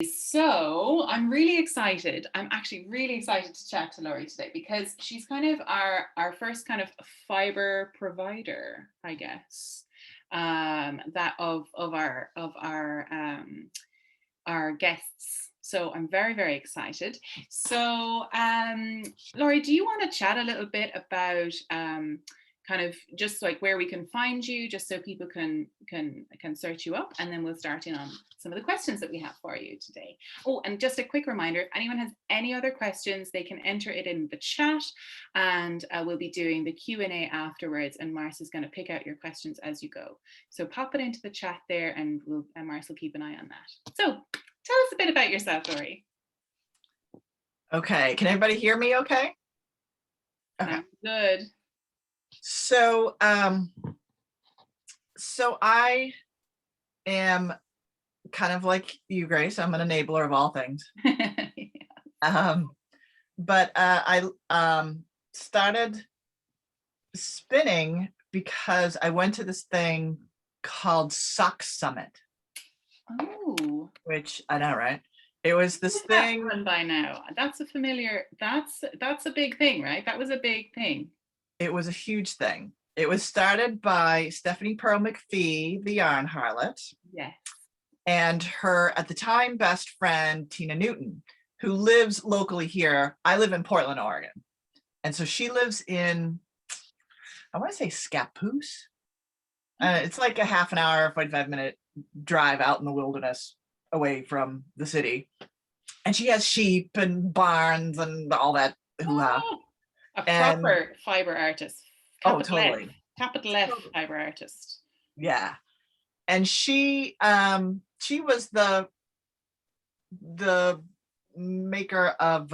So I'm really excited. I'm actually really excited to chat to Laurie today because she's kind of our first kind of fiber provider, I guess, that of our guests. So I'm very, very excited. So Laurie, do you want to chat a little bit about kind of just like where we can find you, just so people can search you up, and then we'll start in on some of the questions that we have for you today. Oh, and just a quick reminder, if anyone has any other questions, they can enter it in the chat, and we'll be doing the Q&A afterwards, and Mars is going to pick out your questions as you go. So pop it into the chat there, and Mars will keep an eye on that. So tell us a bit about yourself, Laurie. Okay, can everybody hear me okay? Okay. Sounds good. So I am kind of like you, Grace. I'm an enabler of all things. Yeah. But I started spinning because I went to this thing called Sock Summit. Oh. Which I know, right? It was this thing. That one by now. That's a familiar. That's a big thing, right? That was a big thing. It was a huge thing. It was started by Stephanie Pearl McPhee, the yarn harlot. Yes. And her, at the time, best friend, Tina Newton, who lives locally here. I live in Portland, Oregon. And so she lives in, I want to say Scappoose. It's like a half an hour, 45-minute drive out in the wilderness away from the city. And she has sheep and barns and all that hoo-ha. A proper fiber artist. Totally. Capital F fiber artist. Yeah. And she was the maker of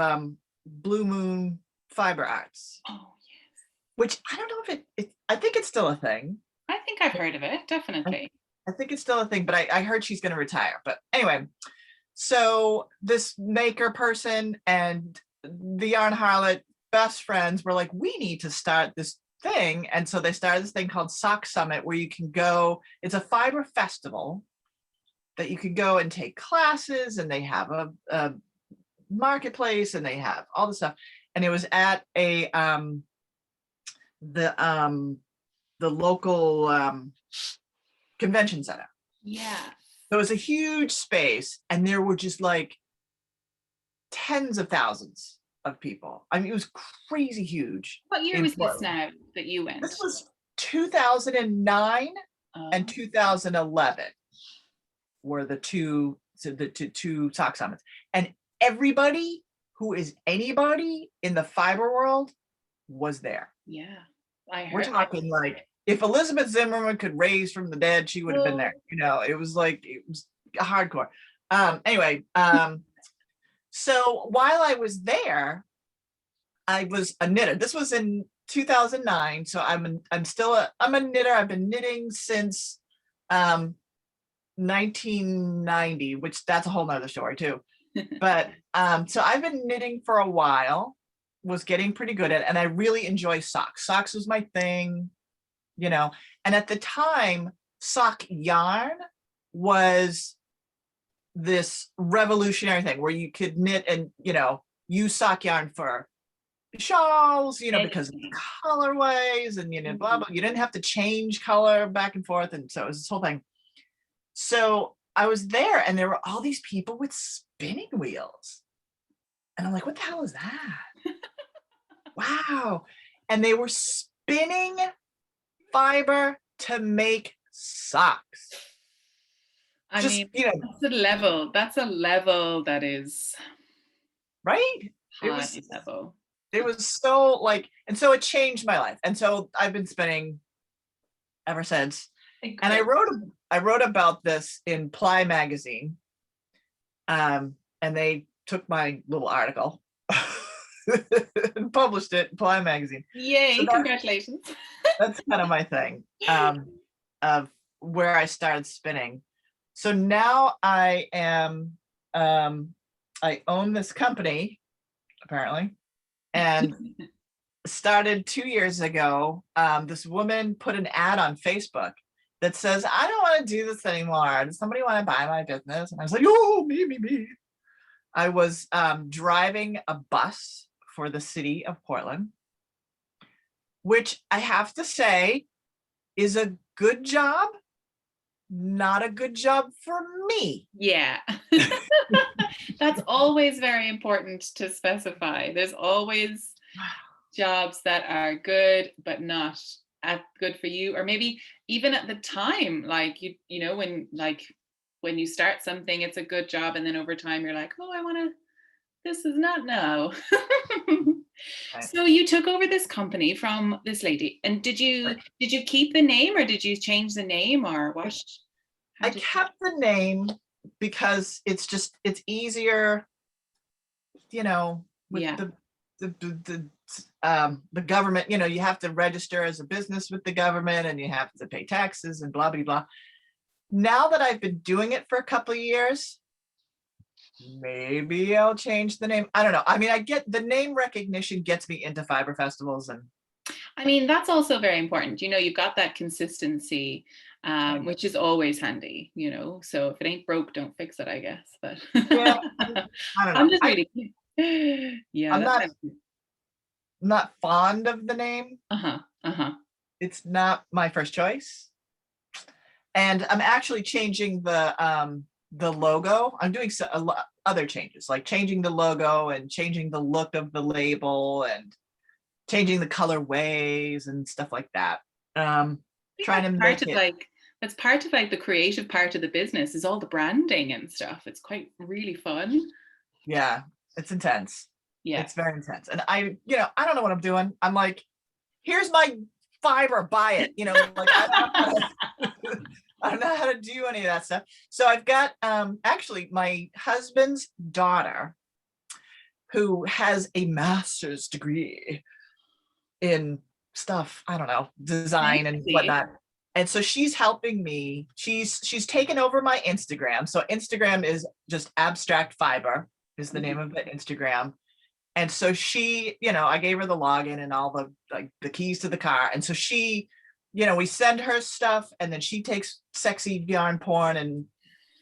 Blue Moon Fiber Arts. Oh, yes. Which I don't know if I think it's still a thing. I think I've heard of it, definitely. I think it's still a thing, but I heard she's going to retire. But anyway, so this maker person and the yarn harlot best friends were like, we need to start this thing. And so they started this thing called Sock Summit, where you can go, it's a fiber festival that you can go and take classes, and they have a marketplace, and they have all this stuff. And it was at the local convention center. Yeah. So it was a huge space, and there were just like tens of thousands of people. I mean, it was crazy huge. What year was this now that you went? This was 2009 and 2011 were the two Sock Summits. And everybody who is anybody in the fiber world was there. Yeah. We're talking like, if Elizabeth Zimmerman could raise from the dead, she would have been there. You know, it was hardcore. Anyway, so while I was there, I was a knitter. This was in 2009. So I'm a knitter. I've been knitting since 1990, which that's a whole nother story too. But so I've been knitting for a while, was getting pretty good at it, and I really enjoy socks. Socks was my thing, you know. And at the time, sock yarn was this revolutionary thing where you could knit and, you know, use sock yarn for shawls, you know, because of the colorways, and, you know, blah, blah. You didn't have to change color back and forth. And so it was this whole thing. So I was there, and there were all these people with spinning wheels. And I'm like, what the hell is that? Wow. And they were spinning fiber to make socks. I mean, you know, that's a level that is right. It was so like, and so it changed my life. And so I've been spinning ever since. And I wrote about this in Ply magazine. And they took my little article and published it in Ply magazine. Yay, so congratulations. That's kind of my thing, of where I started spinning. So now I am, I own this company, apparently, and started 2 years ago. This woman put an ad on Facebook, that says, I don't want to do this anymore. Does somebody want to buy my business? And I was like, oh, me. I was driving a bus for the city of Portland, which I have to say is a good job, not a good job for me. Yeah. That's always very important to specify. There's always jobs that are good, but not good for you. Or maybe even at the time, like you know, when you start something, it's a good job. And then over time you're like, oh, this is not now. Right. So you took over this company from this lady, and did you keep the name, or did you change the name, or what? I kept the name because it's easier, you know, with the government, you know, you have to register as a business with the government and you have to pay taxes and blah, blah, blah. Now that I've been doing it for a couple of years, maybe I'll change the name. I don't know. I mean, I get the name recognition gets me into fiber festivals, and I mean, that's also very important. You know, you've got that consistency, which is always handy, you know. So if it ain't broke, don't fix it, I guess. But yeah, I don't know. I'm just really, yeah. I'm not fond of the name. It's not my first choice. And I'm actually changing the logo. I'm doing other changes, like changing the logo and changing the look of the label and changing the colorways and stuff like that. Trying to make it that's part of like the creative part of the business is all the branding and stuff. It's quite really fun. Yeah, it's intense. Yeah, it's very intense. And I don't know what I'm doing. I'm like, here's my fiber, buy it. You know, like I don't know how to do any of that stuff. So I've got actually my husband's daughter, who has a master's degree in stuff, I don't know, design and whatnot. And so she's helping me. She's taken over my Instagram. So Instagram is just AbstractFiber is the name of the Instagram. And so she, you know, I gave her the login and all the keys to the car. And so she, you know, we send her stuff and then she takes sexy yarn porn and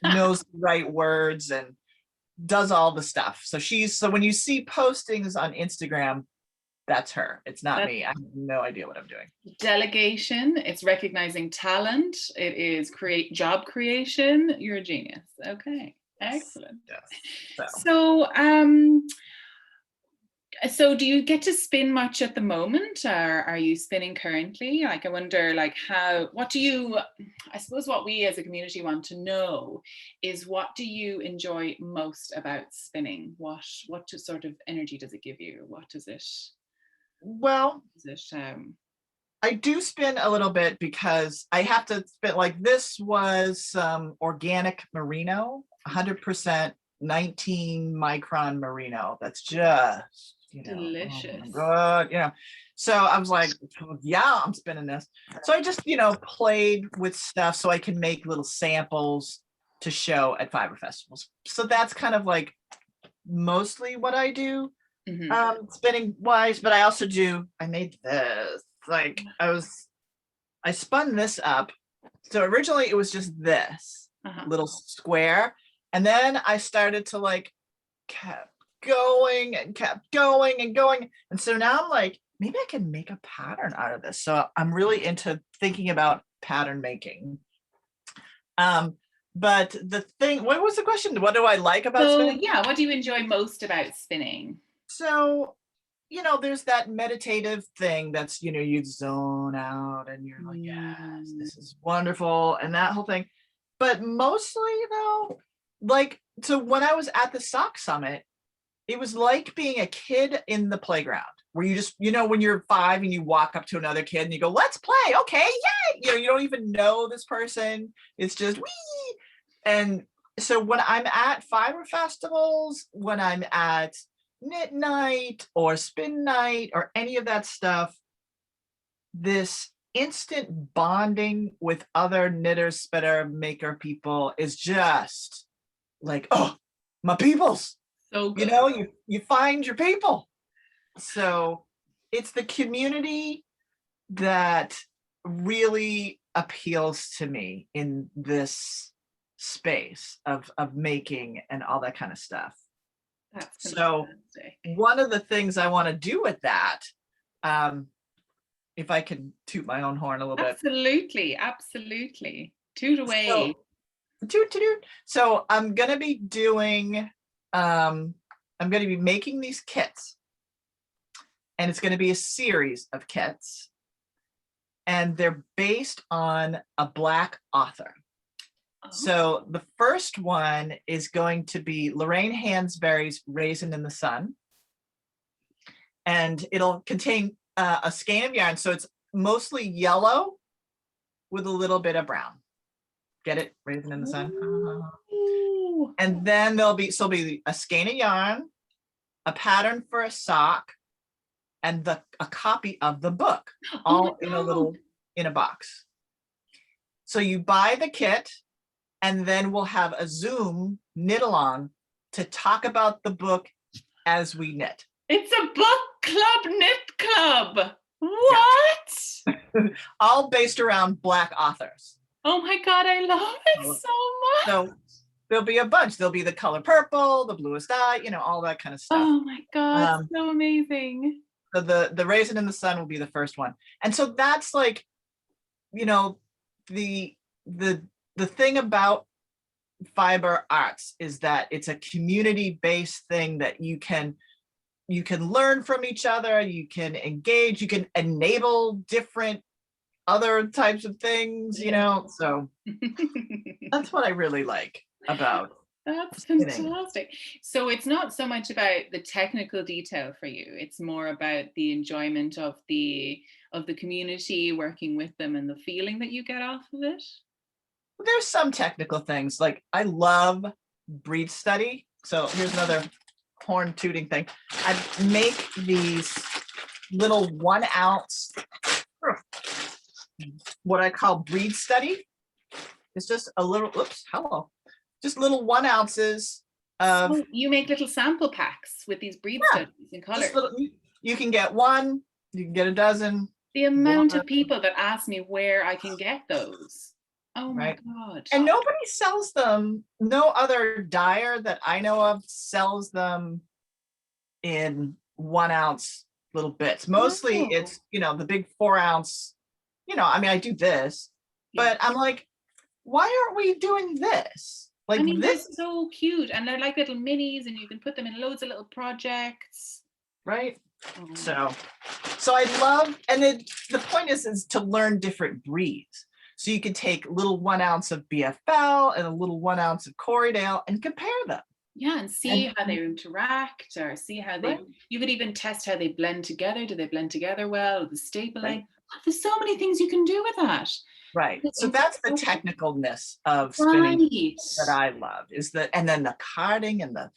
knows the right words and does all the stuff. So when you see postings on Instagram, that's her. It's not me. I have no idea what I'm doing. Delegation. It's recognizing talent. It is job creation. You're a genius. Okay. Excellent. Yes. So do you get to spin much at the moment, or are you spinning currently? Like, I wonder, like, I suppose what we as a community want to know is, what do you enjoy most about spinning? What sort of energy does it give you? What does it? Well, I do spin a little bit because I have to spin, like, this was organic merino, 100% 19 micron merino. That's just, you know, delicious. Oh God, you know. So I was like, yeah, I'm spinning this. So I just, you know, played with stuff so I can make little samples to show at fiber festivals. So that's kind of like mostly what I do, spinning wise. But I made this, like, I spun this up. So originally it was just this little square. And then I started to like kept going and going. And so now I'm like, maybe I can make a pattern out of this. So I'm really into thinking about pattern making. But the thing, what was the question? What do I like about spinning? Yeah, what do you enjoy most about spinning? So, you know, there's that meditative thing that's, you know, you zone out and you're like, yes, this is wonderful. And that whole thing. But mostly though, like, so when I was at the Sock Summit, it was like being a kid in the playground where you just, you know, when you're 5 and you walk up to another kid and you go, let's play. Okay. Yay. You know, you don't even know this person. It's just wee. And so when I'm at fiber festivals, when I'm at knit night or spin night or any of that stuff, this instant bonding with other knitter, spitter, maker people is just like, oh, my peoples. So good. You know, you find your people. So it's the community that really appeals to me in this space of making and all that kind of stuff. That's So fantastic. one of the things I want to do with that, if I can toot my own horn a little bit. Absolutely, absolutely. Toot away. So I'm going to be doing, I'm going to be making these kits, and it's going to be a series of kits, and they're based on a Black author. Oh. So the first one is going to be Lorraine Hansberry's Raisin in the Sun, and it'll contain a skein of yarn. So it's mostly yellow with a little bit of brown. Get it? Raisin in the Sun. Ooh. And then there'll be a skein of yarn, a pattern for a sock, and a copy of the book, all in a box. So you buy the kit, and then we'll have a Zoom knit along to talk about the book as we knit. It's a book club, knit club. What? Yeah. All based around Black authors. Oh my God, I love it so much. So there'll be a bunch. There'll be the color purple, the bluest eye, all that kind of stuff. Oh my God, so amazing. So the Raisin in the Sun will be the first one. And so that's like, the thing about fiber arts is that it's a community-based thing that you can learn from each other, you can engage, you can enable different other types of things, so that's what I really like about. That's fantastic. So it's not so much about the technical detail for you, it's more about the enjoyment of the community, working with them, and the feeling that you get off of it. There's some technical things, like I love breed study. So here's another horn tooting thing. I make these little 1 ounce, what I call breed study. It's just a little, just little 1 ounces of. Oh, you make little sample packs with these breed studies in color. You can get one, you can get a dozen. The amount of people that ask me where I can get those. Oh my God. And nobody sells them. No other dyer that I know of sells them in 1 ounce little bits. Mostly it's, the big 4 ounce, I do this, but I'm like, why aren't we doing this? Like, this is so cute, and they're like little minis, and you can put them in loads of little projects. Right. Oh. So I love, and then the point is to learn different breeds. So you could take little 1 ounce of BFL and a little 1 ounce of Corriedale and compare them. Yeah, and see how they interact, or see how they, you could even test how they blend together. Do they blend together well? The stapling. There's so many things you can do with that. Right. So that's the technicalness of spinning that I love, is that, and then the carding and the,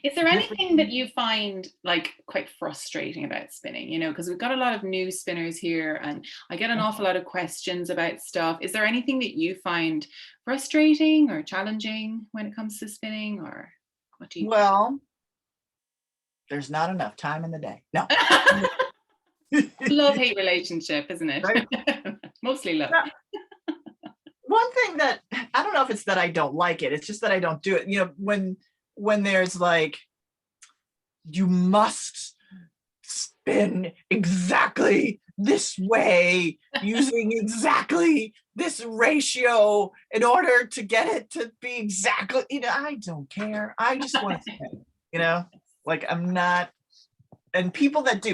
Is there anything that you find like quite frustrating about spinning? Because we've got a lot of new spinners here, and I get an awful lot of questions about stuff. Is there anything that you find frustrating or challenging when it comes to spinning, or what do you? Well, there's not enough time in the day. No. Love-hate relationship, isn't it? Right? Mostly love. One thing that, I don't know if it's that I don't like it, it's just that I don't do it. When there's like, you must spin exactly this way using exactly this ratio in order to get it to be exactly, I don't care. I just want to spin, like I'm not. And people that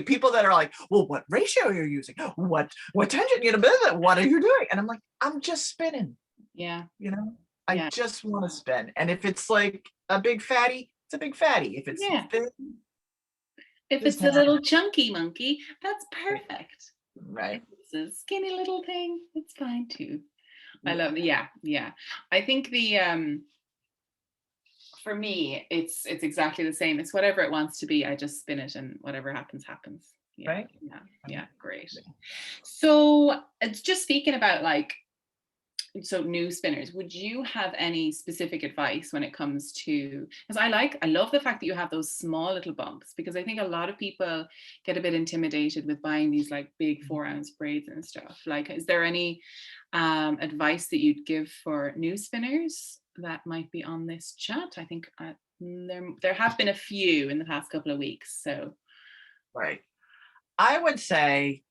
are like, well, what ratio are you using? What tension, what are you doing? And I'm like, I'm just spinning. Yeah. I just want to spin. And if it's like a big fatty, it's a big fatty. If it's thin, if it's a little chunky monkey, that's perfect. Right. If it's a skinny little thing, it's fine too. I love it. Yeah. I think for me, it's exactly the same. It's whatever it wants to be. I just spin it, and whatever happens, happens. Yeah, right. Yeah. Great. So it's just speaking about like so new spinners, would you have any specific advice when it comes to, because I love the fact that you have those small little bumps, because I think a lot of people get a bit intimidated with buying these like big 4-ounce braids and stuff. Like, is there any advice that you'd give for new spinners that might be on this chat? I think there have been a few in the past couple of weeks. So, right. I would say,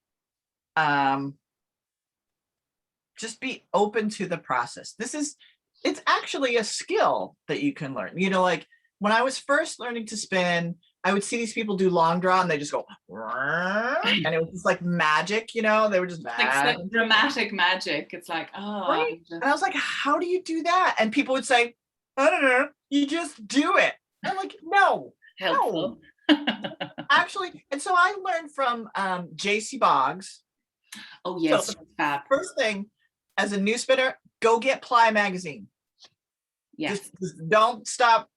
just be open to the process. It's actually a skill that you can learn. You know, like when I was first learning to spin, I would see these people do long draw and they just go, and it was just like magic, you know, they were just like dramatic magic. It's like, oh, right. And I was like, how do you do that? And people would say, I don't know, you just do it. And I'm like, no, helpful. No. Actually, and so I learned from JC Boggs. Oh yes, so fab. First thing, as a new spinner, go get Ply magazine. Yes. Just don't stop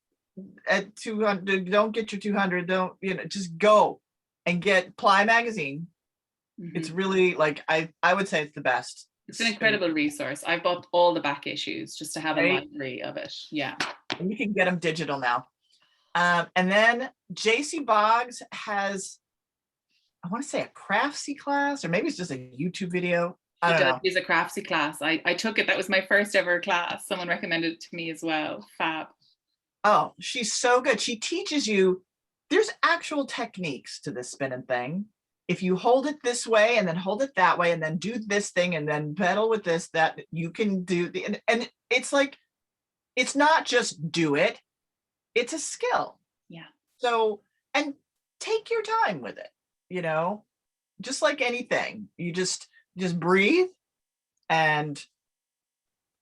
at 200. Don't get your 200. Don't, you know, just go and get Ply magazine. Mm-hmm. It's really like, I would say it's the best. It's an incredible resource. I've bought all the back issues just to have a library of it. Yeah. And you can get them digital now. And then JC Boggs has, I want to say, a craftsy class, or maybe it's just a YouTube video. I don't know. It's a craftsy class. I took it. That was my first ever class. Someone recommended it to me as well. Fab. Oh, she's so good. She teaches you, there's actual techniques to this spinning thing. If you hold it this way and then hold it that way and then do this thing and then pedal with this, that you can do. And it's like, it's not just do it. It's a skill. Yeah. So, and take your time with it, you know, just like anything, you just breathe and,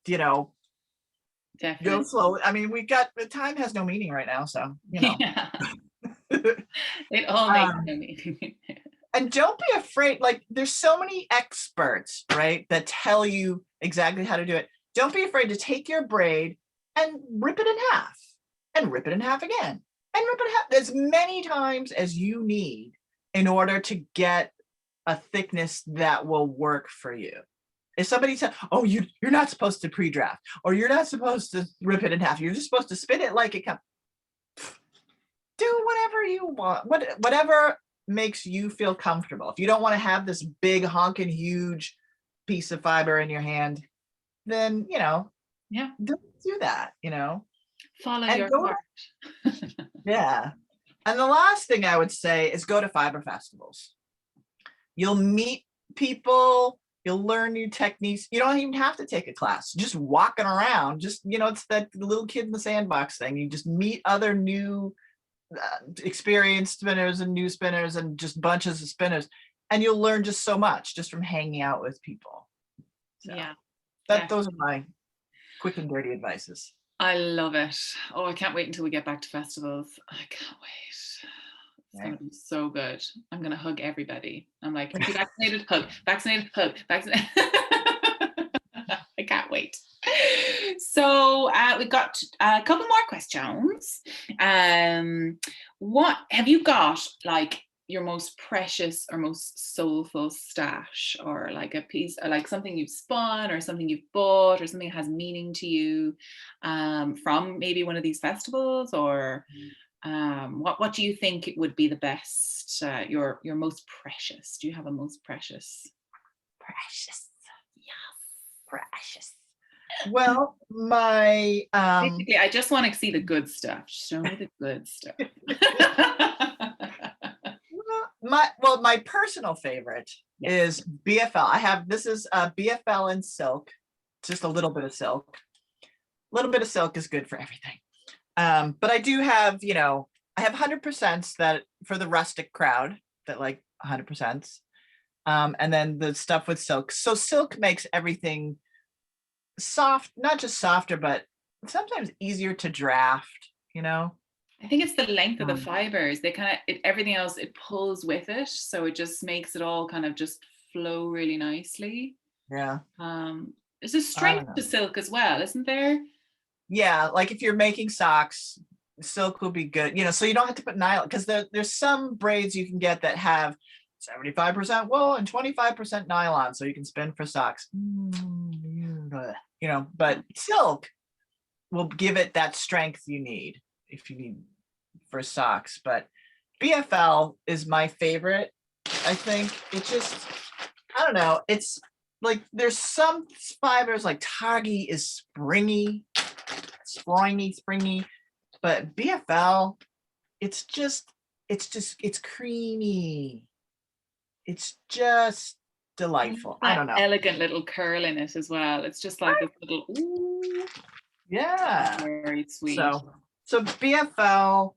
you know, definitely go slow. I mean, the time has no meaning right now. So, you know, yeah. It all makes no meaning. And don't be afraid. Like, there's so many experts, right, that tell you exactly how to do it. Don't be afraid to take your braid and rip it in half. And rip it in half again, and rip it in half as many times as you need in order to get a thickness that will work for you. If somebody said, oh, you're not supposed to pre-draft, or you're not supposed to rip it in half, you're just supposed to spin it like it comes. Do whatever you want, whatever makes you feel comfortable. If you don't want to have this big honking huge piece of fiber in your hand, then, you know, yeah, don't do that, you know. Follow your heart. Yeah. And the last thing I would say is go to fiber festivals. You'll meet people, you'll learn new techniques. You don't even have to take a class. Just walking around, just, you know, it's that little kid in the sandbox thing. You just meet other new experienced spinners and new spinners and just bunches of spinners. And you'll learn just so much just from hanging out with people. So yeah. Those are my quick and dirty advices. I love it. Oh, I can't wait until we get back to festivals. I can't wait. It's going to be so good. I'm going to hug everybody. I'm like, you vaccinated? Hug. Vaccinated? Hug. Vaccinated. I can't wait. So we've got a couple more questions. What have you got, like, your most precious or most soulful stash, or like a piece, or like something you've spun or something you've bought or something that has meaning to you from maybe one of these festivals? Or what do you think it would be the best, your most precious? Do you have a most precious? Precious. Yeah. Precious. Well, my basically, I just want to see the good stuff. Show me the good stuff. My personal favorite is BFL. This is BFL in silk, just a little bit of silk. A little bit of silk is good for everything. But I do have, you know, I have 100% that for the rustic crowd that like 100%. And then the stuff with silk. So silk makes everything soft, not just softer, but sometimes easier to draft, you know? I think it's the length of the fibers. They kind of, everything else, it pulls with it. So it just makes it all kind of just flow really nicely. Yeah. There's a strength to silk as well, isn't there? Yeah. Like if you're making socks, silk will be good, you know, so you don't have to put nylon, because there's some braids you can get that have 75% wool and 25% nylon, so you can spin for socks. you know, but silk will give it that strength you need if you need for socks. But BFL is my favorite. I think it just, I don't know. It's like there's some fibers like Tagi is springy, but BFL, it's creamy. It's just delightful. I don't know. Elegant little curl in it as well. It's just like this little, ooh. Yeah. Very sweet. So BFL,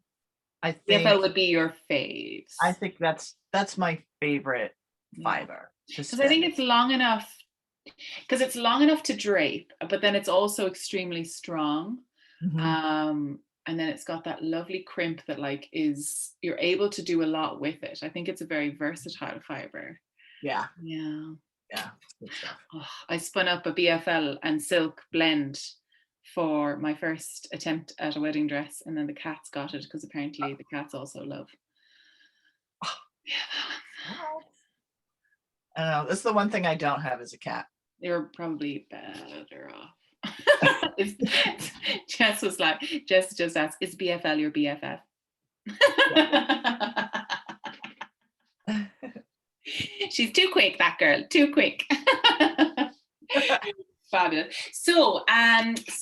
I think BFL would be your faves. I think that's my favorite fiber. Because I think it's long enough, because it's long enough to drape, but then it's also extremely strong. And then it's got that lovely crimp that like you're able to do a lot with it. I think it's a very versatile fiber. Yeah. Good stuff. I spun up a BFL and silk blend for my first attempt at a wedding dress, and then the cats got it because apparently the cats also love. I don't know. That's the one thing I don't have as a cat. You're probably better off. Jess was like, Jess just asked, is BFL your BFF? She's too quick, that girl, too quick. Fabulous. So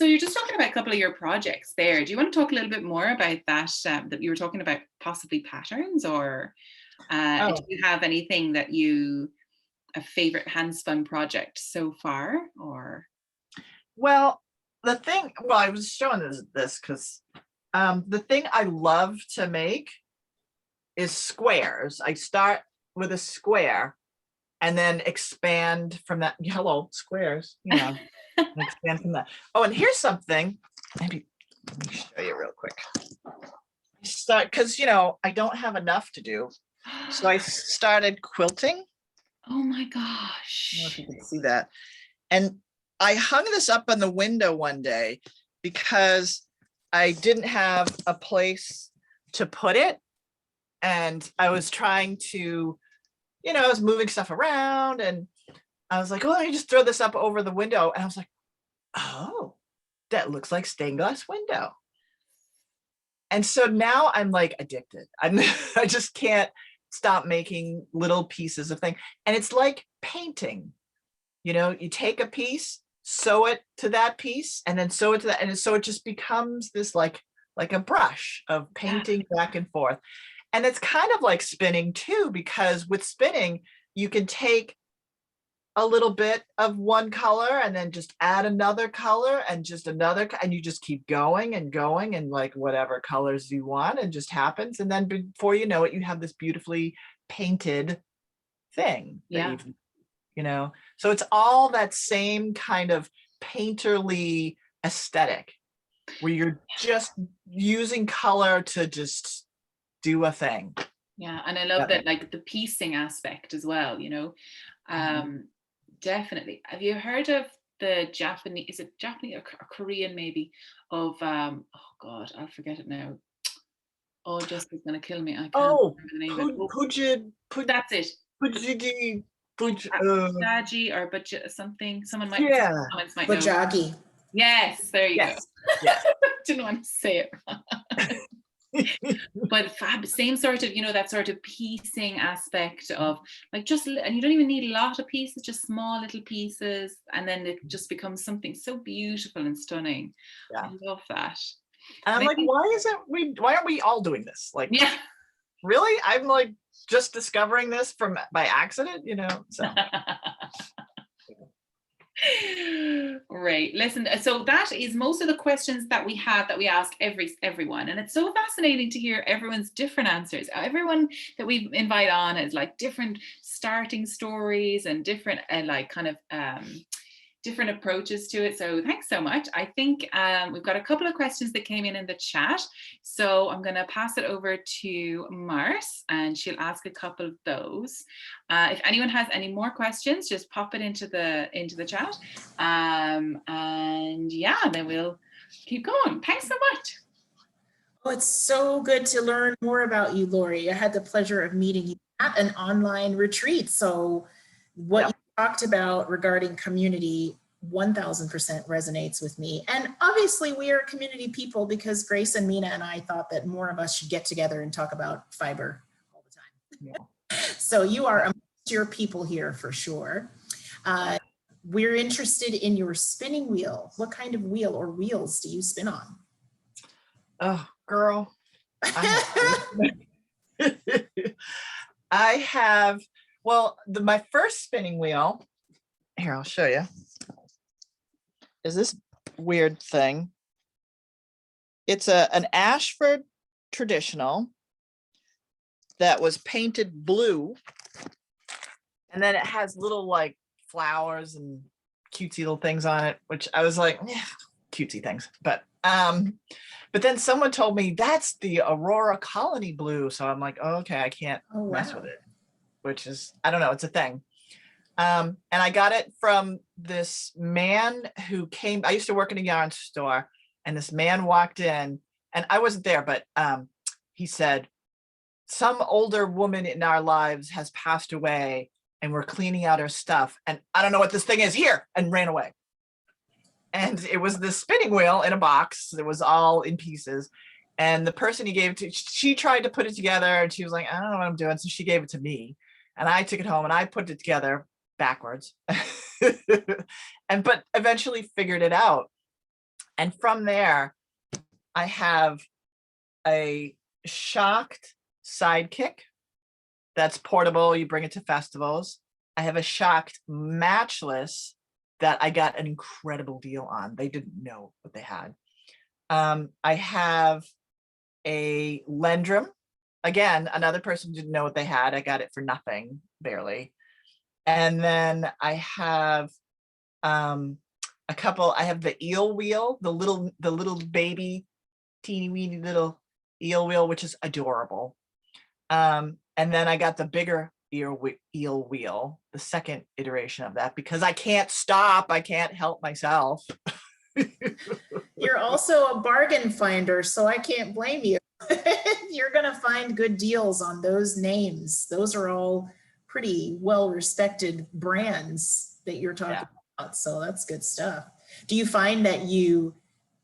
you're just talking about a couple of your projects there. Do you want to talk a little bit more about that? That you were talking about possibly patterns, or do you have anything that a favorite hand spun project so far, or? Well, I was showing this because the thing I love to make is squares. I start with a square and then expand from that. Hello, squares, you know, expand from that. Oh, and here's something. Maybe let me show you real quick. Because, you know, I don't have enough to do. So I started quilting. Oh my gosh. I don't know if you can see that. And I hung this up on the window one day because I didn't have a place to put it. And I was trying to, you know, I was moving stuff around and I was like, oh, let me just throw this up over the window. And I was like, oh, that looks like stained glass window. And so now I'm like addicted. I just can't stop making little pieces of things. And it's like painting. You know, you take a piece, sew it to that piece, and then sew it to that. And so it just becomes this like a brush of painting back and forth. And it's kind of like spinning too, because with spinning, you can take a little bit of one color and then just add another color and just another, and you just keep going and going and like whatever colors you want, and just happens. And then before you know it, you have this beautifully painted thing. Yeah. You know, so it's all that same kind of painterly aesthetic where you're just using color to just do a thing. Yeah, and I love that, like the piecing aspect as well, you know. Definitely. Have you heard of the Japanese, is it Japanese or Korean maybe, of oh god, I'll forget it now. Oh, Jessica's gonna kill me. I can't remember the name of it. That's it. Baji or something. Someone might Bajagi. know. Yes, there you go. Yes. Didn't want to say it wrong. But same sort of, you know, that sort of piecing aspect of like and you don't even need a lot of pieces, just small little pieces, and then it just becomes something so beautiful and stunning. I love that. And I'm like, why aren't we all doing this? Like, really? I'm like just discovering this by accident, you know? So Right. Listen, so that is most of the questions that we ask everyone, and it's so fascinating to hear everyone's different answers. Everyone that we invite on is like different starting stories and different like kind of different approaches to it. So thanks so much. I think we've got a couple of questions that came in the chat. So I'm going to pass it over to Mars and she'll ask a couple of those. If anyone has any more questions, just pop it into the chat. And yeah, then we'll keep going. Thanks so much. Oh, it's so good to learn more about you, Lori. I had the pleasure of meeting you at an online retreat. So what you talked about regarding community 1000% resonates with me. And obviously we are community people because Grace and Mina and I thought that more of us should get together and talk about fiber all the time. Yeah. So you are amongst your people here for sure. We're interested in your spinning wheel. What kind of wheel or wheels do you spin on? Oh, girl. I have, well, my first spinning wheel, here, I'll show you, is this weird thing. It's an Ashford traditional that was painted blue. And then it has little like flowers and cutesy little things on it, which I was like, yeah, cutesy things. But then someone told me that's the Aurora Colony blue. So I'm like, oh, okay, I can't mess with it, which is, I don't know, it's a thing. And I got it from this man who came, I used to work in a yarn store, and this man walked in, and I wasn't there, but he said, some older woman in our lives has passed away and we're cleaning out her stuff. And I don't know what this thing is, here, and ran away. And it was this spinning wheel in a box that was all in pieces. And the person he gave it to, she tried to put it together and she was like, I don't know what I'm doing. So she gave it to me and I took it home and I put it together backwards but eventually figured it out. And from there, I have a shocked sidekick that's portable. You bring it to festivals. I have a shocked matchless that I got an incredible deal on. They didn't know what they had. I have a Lendrum. Again, another person didn't know what they had. I got it for nothing, barely. And then I have a couple. I have the eel wheel, the little baby, teeny weeny little eel wheel, which is adorable. And then I got the bigger eel wheel, the second iteration of that, because I can't stop. I can't help myself. You're also a bargain finder, so I can't blame you. You're going to find good deals on those names. Those are all pretty well-respected brands that you're talking about. So that's good stuff. Do you find that you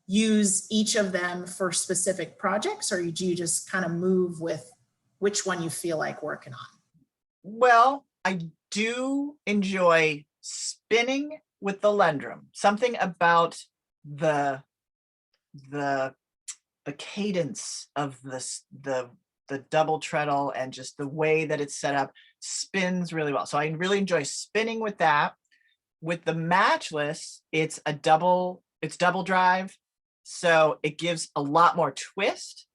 use each of them for specific projects, or do you just kind of move with which one you feel like working on? Well, I do enjoy spinning with the Lendrum. Something about the cadence of the double treadle and just the way that it's set up spins really well. So I really enjoy spinning with that. With the matchless, it's double drive, so it gives a lot more twist.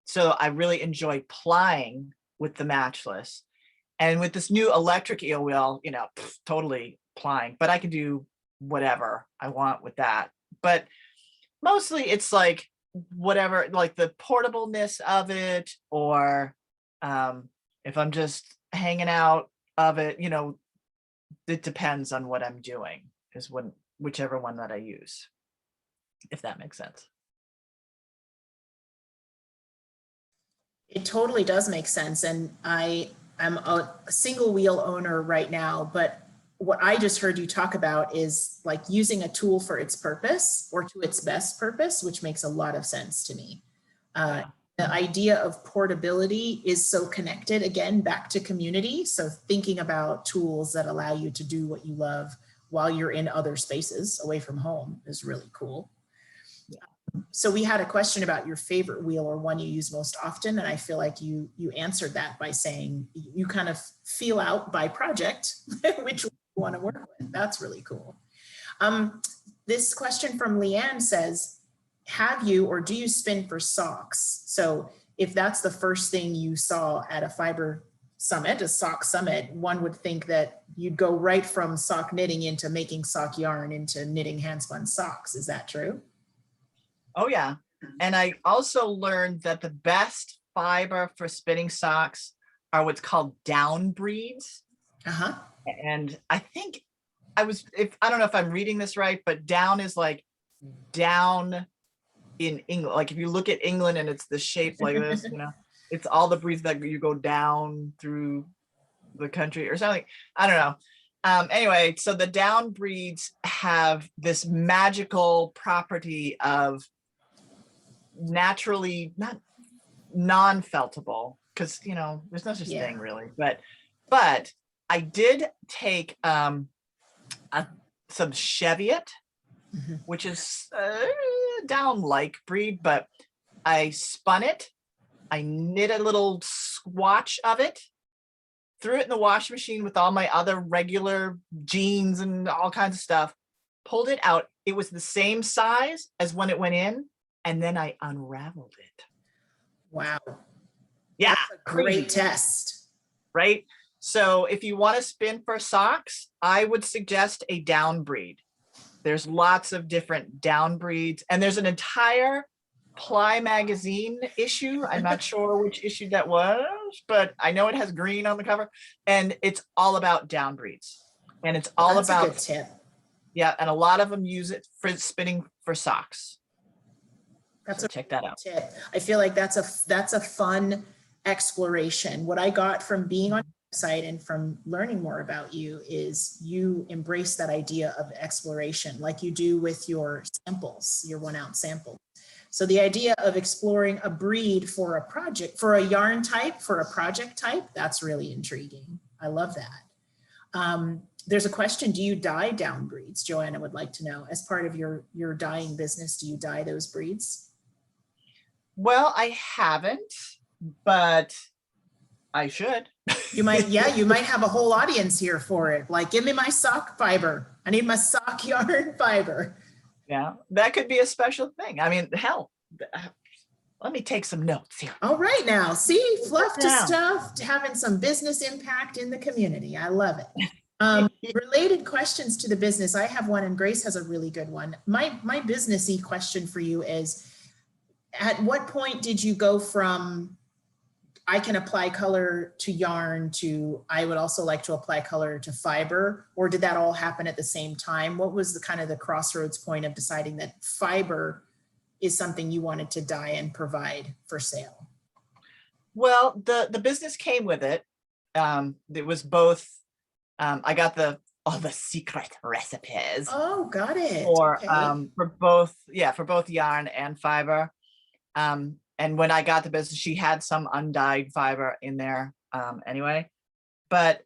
So I really enjoy plying with the matchless. And with this new electric eel wheel, you know, totally plying, but I can do whatever I want with that. But mostly it's like whatever, like the portableness of it, or if I'm just hanging out of it, you know, it depends on what I'm doing, is whichever one that I use, if that makes sense. It totally does make sense. And I'm a single wheel owner right now, but what I just heard you talk about is like using a tool for its purpose or to its best purpose, which makes a lot of sense to me. The idea of portability is so connected, again, back to community. So thinking about tools that allow you to do what you love while you're in other spaces away from home is really cool. So we had a question about your favorite wheel or one you use most often. And I feel like you answered that by saying you kind of feel out by project, which you want to work with. That's really cool. This question from Leanne says, have you or do you spin for socks? So if that's the first thing you saw at a fiber summit, a sock summit, one would think that you'd go right from sock knitting into making sock yarn into knitting hand spun socks. Is that true? Oh yeah. And I also learned that the best fiber for spinning socks are what's called down breeds. And I think I don't know if I'm reading this right, but down is like down in England. Like if you look at England and it's the shape like this, you know, it's all the breeds that you go down through the country or something. I don't know. Anyway, so the down breeds have this magical property of naturally not non-feltable, because there's no such thing really, but I did take some Cheviot, which is down like breed, but I spun it, I knit a little swatch of it, threw it in the washing machine with all my other regular jeans and all kinds of stuff, pulled it out. It was the same size as when it went in, and then I unraveled it. Wow. Yeah. That's a great test. Right? So if you want to spin for socks, I would suggest a down breed. There's lots of different down breeds, and there's an entire Ply magazine issue. I'm not sure which issue that was, but I know it has green on the cover, and it's all about down breeds. And it's all That's about a good tip. Yeah, and a lot of them use it for spinning for socks. That's so check that out. Tip. I feel like that's a fun exploration. What I got from being on your site and from learning more about you is you embrace that idea of exploration, like you do with your samples, your 1 ounce samples. So the idea of exploring a breed for a project, for a yarn type, for a project type, that's really intriguing. I love that. There's a question, do you dye down breeds? Joanna would like to know, as part of your dyeing business, do you dye those breeds? Well, I haven't, but I should. You might, yeah, you might have a whole audience here for it. Like, give me my sock fiber. I need my sock yarn fiber. Yeah, that could be a special thing. I mean, hell, let me take some notes here. All right now, see, fluff to stuff, having some business impact in the community. I love it. Related questions to the business. I have one and Grace has a really good one. My businessy question for you is, at what point did you go from I can apply color to yarn to I would also like to apply color to fiber, or did that all happen at the same time? What was the kind of the crossroads point of deciding that fiber is something you wanted to dye and provide for sale? Well, the business came with it. It was both, I got all the secret recipes. Oh, got it. For okay. For both yarn and fiber. And when I got the business, she had some undyed fiber in there anyway. But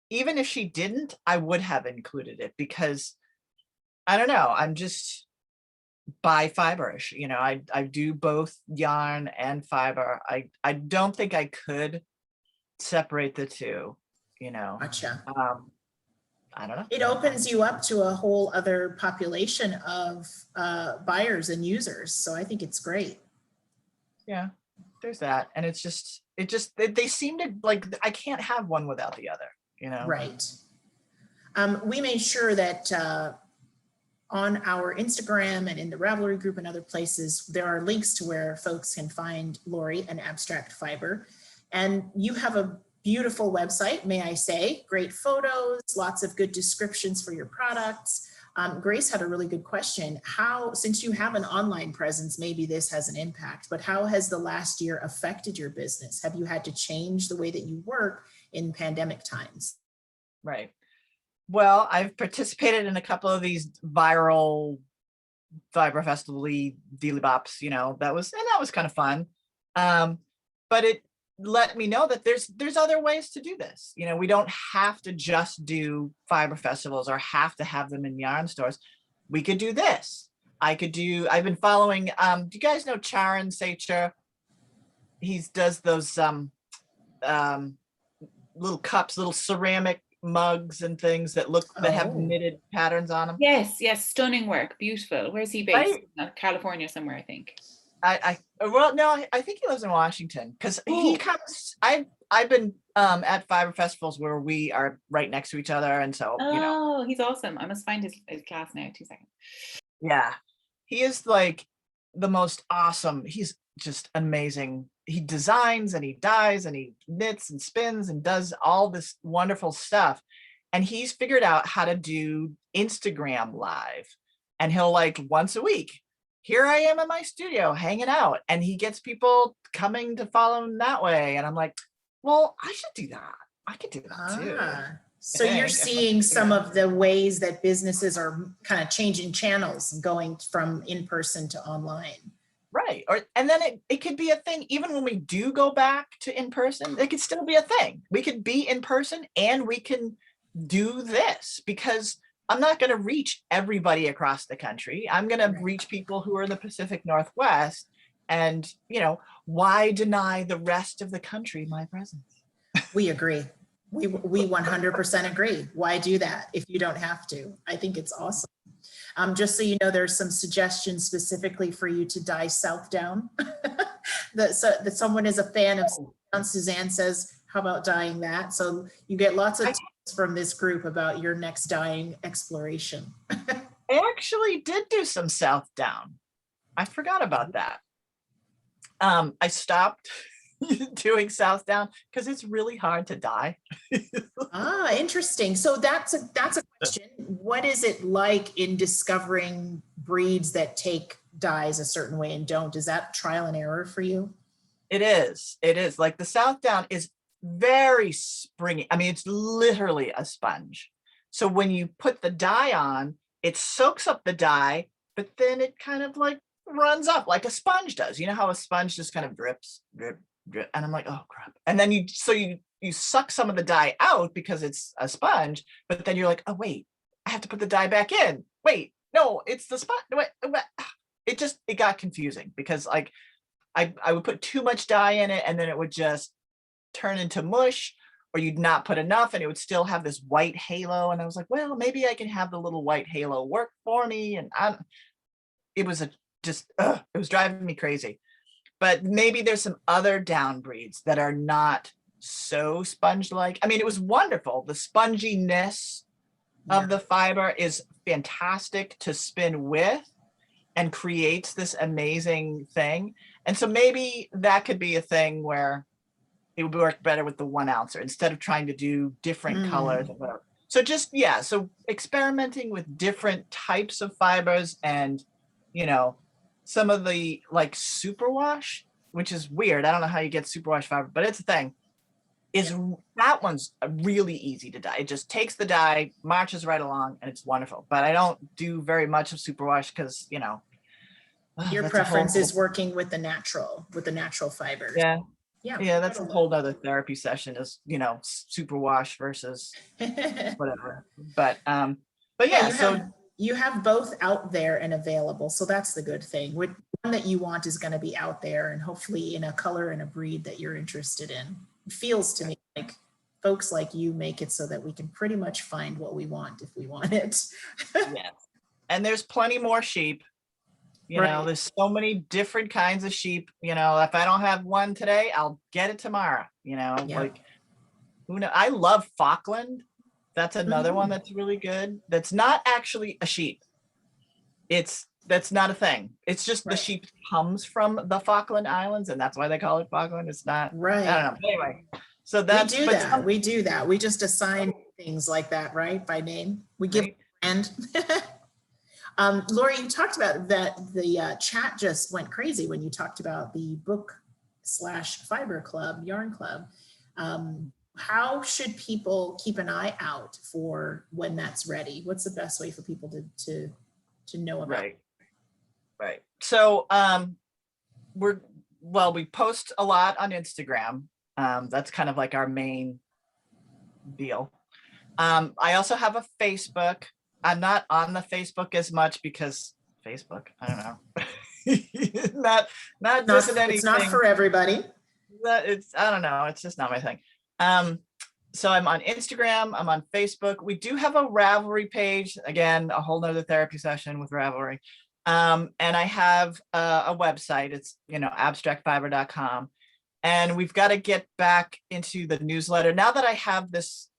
even if she didn't, I would have included it because I don't know, I'm just bi-fiberish. I do both yarn and fiber. I don't think I could separate the two, Gotcha. I don't know. It opens you up to a whole other population of buyers and users. So I think it's great. Yeah, there's that. And they seem to like, I can't have one without the other, Right. We made sure that on our Instagram and in the Ravelry group and other places, there are links to where folks can find Lori and Abstract Fiber. And you have a beautiful website, may I say, great photos, lots of good descriptions for your products. Grace had a really good question. Since you have an online presence, maybe this has an impact, but how has the last year affected your business? Have you had to change the way that you work in pandemic times? Right. Well, I've participated in a couple of these viral Fiber Festival-y dealy bops, that was kind of fun. But it let me know that there's other ways to do this. We don't have to just do fiber festivals or have to have them in yarn stores. We could do this. I've been following, do you guys know Charan Sacher? He does those little cups, little ceramic mugs and things that have knitted patterns on them. Yes, stunning work, beautiful. Where's he based? Right. California somewhere, I think. I think he lives in Washington because he comes. I've been at fiber festivals where we are right next to each other, and so he's awesome. I must find his class now. 2 seconds. Yeah, he is like the most awesome. He's just amazing. He designs and he dyes and he knits and spins and does all this wonderful stuff, and he's figured out how to do Instagram live, and he'll like once a week. Here I am in my studio hanging out, and he gets people coming to follow him that way. And I'm like, well, I should do that. I could do that too. So you're seeing some of the ways that businesses are kind of changing channels and going from in-person to online. Right. And then it could be a thing, even when we do go back to in-person, it could still be a thing. We could be in person and we can do this, because I'm not going to reach everybody across the country. I'm going to reach people who are in the Pacific Northwest. And, why deny the rest of the country my presence? We agree. We 100% agree. Why do that if you don't have to? I think it's awesome. Just so you know, there's some suggestions specifically for you to dye South Down. that someone is a fan of South Down. Suzanne says, how about dyeing that? So you get lots of tips from this group about your next dyeing exploration. I actually did do some South Down. I forgot about that. I stopped doing South Down because it's really hard to dye. Interesting. So that's a question. What is it like in discovering breeds that take dyes a certain way and don't? Is that trial and error for you? It is. It is. Like the South Down is very springy. I mean, it's literally a sponge. So when you put the dye on, it soaks up the dye, but then it kind of like runs up like a sponge does. You know how a sponge just kind of drips, drip, drip. And I'm like, oh crap. And then you suck some of the dye out because it's a sponge, but then you're like, oh wait, I have to put the dye back in. Wait, no, it's the sponge. It got confusing because like I would put too much dye in it and then it would just turn into mush, or you'd not put enough and it would still have this white halo. And I was like, well, maybe I can have the little white halo work for me. And it was driving me crazy. But maybe there's some other down breeds that are not so sponge-like. I mean, it was wonderful. The sponginess of the fiber is fantastic to spin with and creates this amazing thing. And so maybe that could be a thing where it would work better with the 1 ouncer instead of trying to do different colors or whatever. So so experimenting with different types of fibers and, some of the like superwash, which is weird. I don't know how you get superwash fiber, but it's a thing. That one's really easy to dye. It just takes the dye, marches right along, and it's wonderful. But I don't do very much of superwash because, your preference is working with the natural fibers. Yeah, that's a whole other therapy session is, superwash versus whatever. But yeah, you have both out there and available. So that's the good thing. One that you want is going to be out there and hopefully in a color and a breed that you're interested in. It feels to me like folks like you make it so that we can pretty much find what we want if we want it. Yes. And there's plenty more sheep. There's so many different kinds of sheep. If I don't have one today, I'll get it tomorrow. Like who knows? I love Falkland. That's another one that's really good. That's not actually a sheep. That's not a thing. It's just the sheep comes from the Falkland Islands, and that's why they call it Falkland. It's not right. I don't know. Anyway, so we do that. We just assign things like that, right? By name. We give brand. Lori, you talked about that the chat just went crazy when you talked about the book/fiber club, yarn club. How should people keep an eye out for when that's ready? What's the best way for people to know about it? Right. So we post a lot on Instagram. That's kind of like our main deal. I also have a Facebook. I'm not on the Facebook as much because Facebook, I don't know. not just anything. It's not for everybody. I don't know. It's just not my thing. So I'm on Instagram, I'm on Facebook. We do have a Ravelry page. Again, a whole nother therapy session with Ravelry. And I have a website. It's, AbstractFiber.com. And we've got to get back into the newsletter. Now that I have this,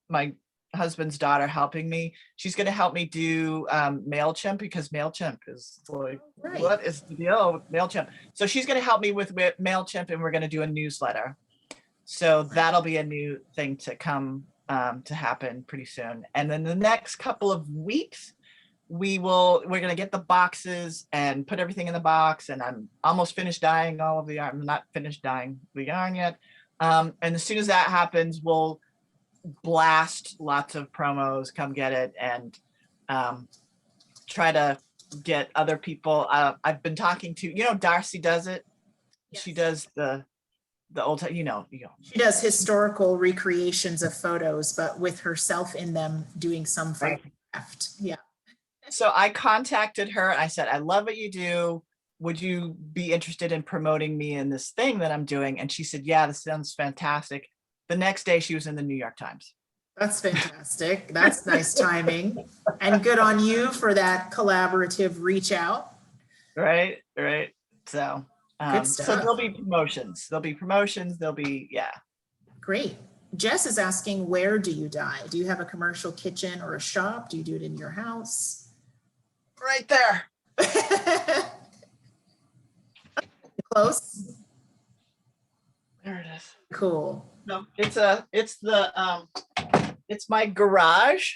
my husband's daughter helping me, she's going to help me do MailChimp, because MailChimp is like, what is the deal with MailChimp? So she's going to help me with MailChimp, and we're going to do a newsletter. So that'll be a new thing to come to happen pretty soon. And then the next couple of weeks, we're going to get the boxes and put everything in the box. And I'm almost finished dyeing all of the yarn. I'm not finished dyeing the yarn yet. And as soon as that happens, we'll blast lots of promos, come get it, and try to get other people. I've been talking to, Darcy does it. Yes. She does the old, She does historical recreations of photos, but with herself in them doing some fun Right. craft. Yeah. So I contacted her and I said, I love what you do. Would you be interested in promoting me in this thing that I'm doing? And she said, yeah, this sounds fantastic. The next day she was in the New York Times. That's fantastic. That's nice timing. And good on you for that collaborative reach out. Right. So, Good so stuff. there'll be promotions. There'll be, yeah. Great. Jess is asking, where do you dye? Do you have a commercial kitchen or a shop? Do you do it in your house? Right there. Close. There it is. Cool. No, it's my garage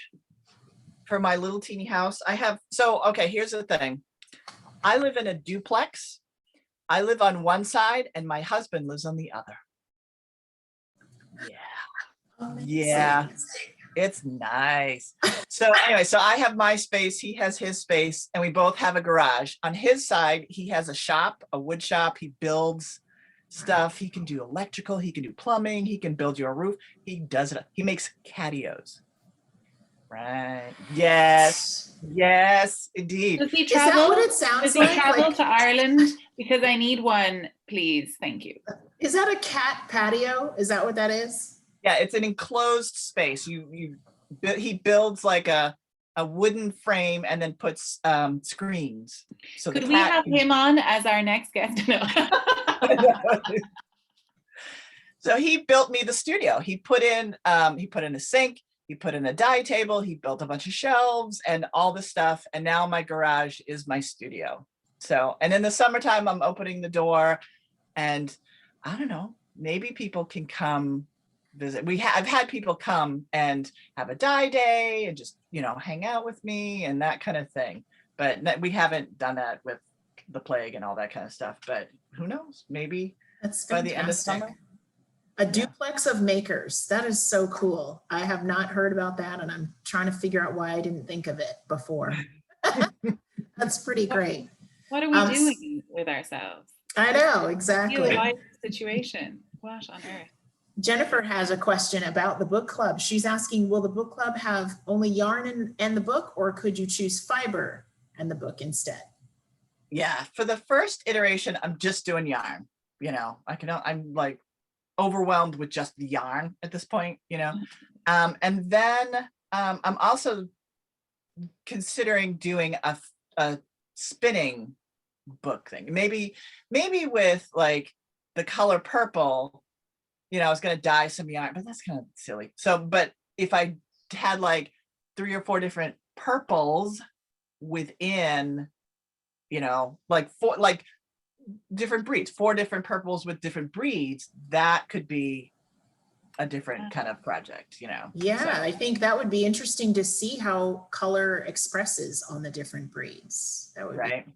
for my little teeny house. Okay, here's the thing. I live in a duplex. I live on one side and my husband lives on the other. Yeah, it's nice. So anyway, so I have my space, he has his space, and we both have a garage. On his side, he has a shop, a wood shop. He builds stuff. He can do electrical, he can do plumbing, he can build you a roof. He does it. He makes catios. Right. Yes, indeed. Does he Is that travel? what it sounds Does he like? travel to Ireland? Because I need one, please. Thank you. Is that a cat patio? Is that what that is? Yeah, it's an enclosed space. He builds like a wooden frame and then puts screens. So could we have him on as our next guest? No. So he built me the studio. He put in a sink, he put in a dye table, he built a bunch of shelves and all the stuff. And now my garage is my studio. So, and in the summertime, I'm opening the door and I don't know, maybe people can come visit. I've had people come and have a dye day and just, hang out with me and that kind of thing. But we haven't done that with the plague and all that kind of stuff. But who knows? Maybe That's by fantastic. the end of summer. A duplex of makers. That is so cool. I have not heard about that and I'm trying to figure out why I didn't think of it before. That's pretty great. What are we doing with ourselves? I know, exactly. Life situation. What on earth? Jennifer has a question about the book club. She's asking, will the book club have only yarn and the book, or could you choose fiber and the book instead? Yeah, for the first iteration, I'm just doing yarn. I'm like overwhelmed with just the yarn at this point, and then I'm also considering doing a spinning book thing. Maybe with like the color purple, I was going to dye some yarn, but that's kind of silly. So, but if I had like 3 or 4 different purples within, like 4, like different breeds, 4 different purples with different breeds, that could be a different kind of project, Yeah, so I think that would be interesting to see how color expresses on the different breeds. That would right.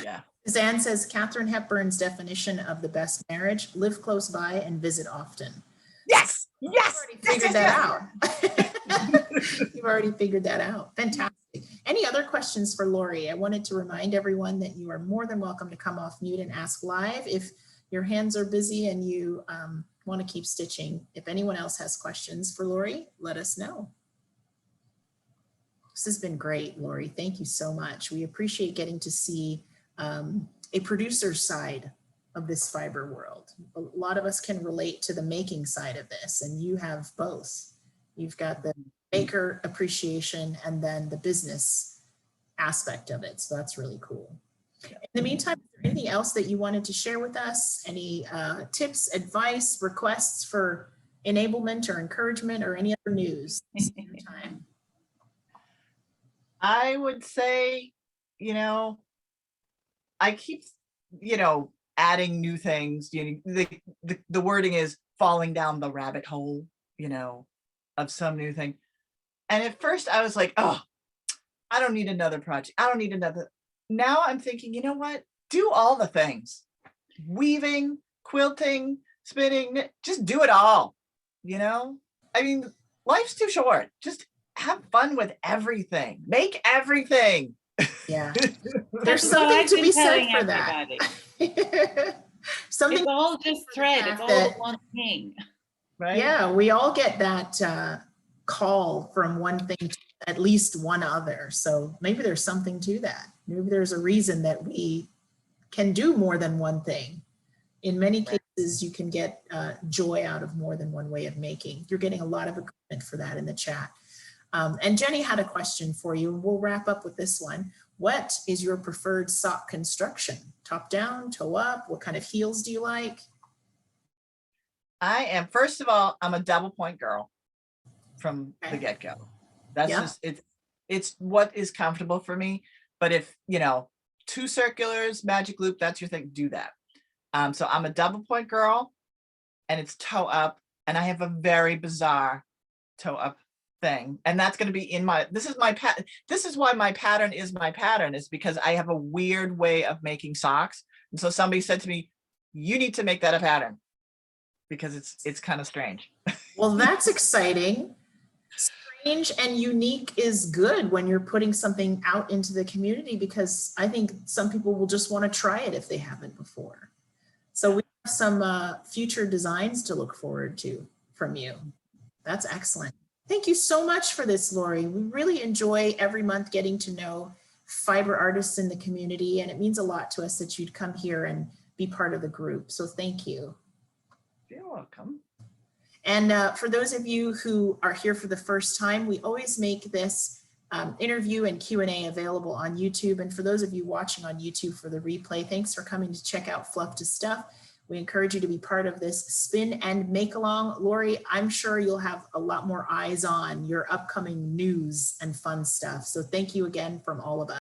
Yeah. Zan says, Katharine Hepburn's definition of the best marriage: live close by and visit often. Yes. You've already figured that out. You've already figured that out. Fantastic. Any other questions for Lori? I wanted to remind everyone that you are more than welcome to come off mute and ask live if your hands are busy and you want to keep stitching. If anyone else has questions for Lori, let us know. This has been great, Lori. Thank you so much. We appreciate getting to see a producer's side of this fiber world. A lot of us can relate to the making side of this, and you have both. You've got the maker appreciation and then the business aspect of it. So that's really cool. In the meantime, is there anything else that you wanted to share with us? Any tips, advice, requests for enablement or encouragement, or any other news? Time. I would say, I keep, adding new things. The wording is falling down the rabbit hole, of some new thing. And at first I was like, oh, I don't need another project. I don't need another. Now I'm thinking, you know what? Do all the things. Weaving, quilting, spinning, just do it all. you know? I mean, life's too short. Just have fun with everything. Make everything. Yeah. That's There's what something I've to been be said telling for that. everybody. Something It's all just thread. It's all that- one thing. Right? Yeah, we all get that call from one thing to at least one other. So maybe there's something to that. Maybe there's a reason that we can do more than one thing. In many cases, you can get joy out of more than one way of making. You're getting a lot of agreement for that in the chat. And Jenny had a question for you, and we'll wrap up with this one. What is your preferred sock construction? Top down, toe up? What kind of heels do you like? I am, first of all, I'm a double point girl from the Okay. get-go. That's Yeah. just, it's what is comfortable for me. But if, you know, 2 circulars, magic loop, that's your thing, do that. So I'm a double point girl, and it's toe up, and I have a very bizarre toe up thing, and that's going to be in my, this is why my pattern is my pattern, is because I have a weird way of making socks. And so somebody said to me, you need to make that a pattern, because it's kind of strange. Well, that's exciting. Strange and unique is good when you're putting something out into the community, because I think some people will just want to try it if they haven't before. So we have some future designs to look forward to from you. That's excellent. Thank you so much for this, Lori. We really enjoy every month getting to know fiber artists in the community, and it means a lot to us that you'd come here and be part of the group. So thank you. You're welcome. And for those of you who are here for the first time, we always make this interview and Q&A available on YouTube. And for those of you watching on YouTube for the replay, thanks for coming to check out Fluff to Stuff. We encourage you to be part of this spin and make along. Lori, I'm sure you'll have a lot more eyes on your upcoming news and fun stuff. So thank you again from all of us.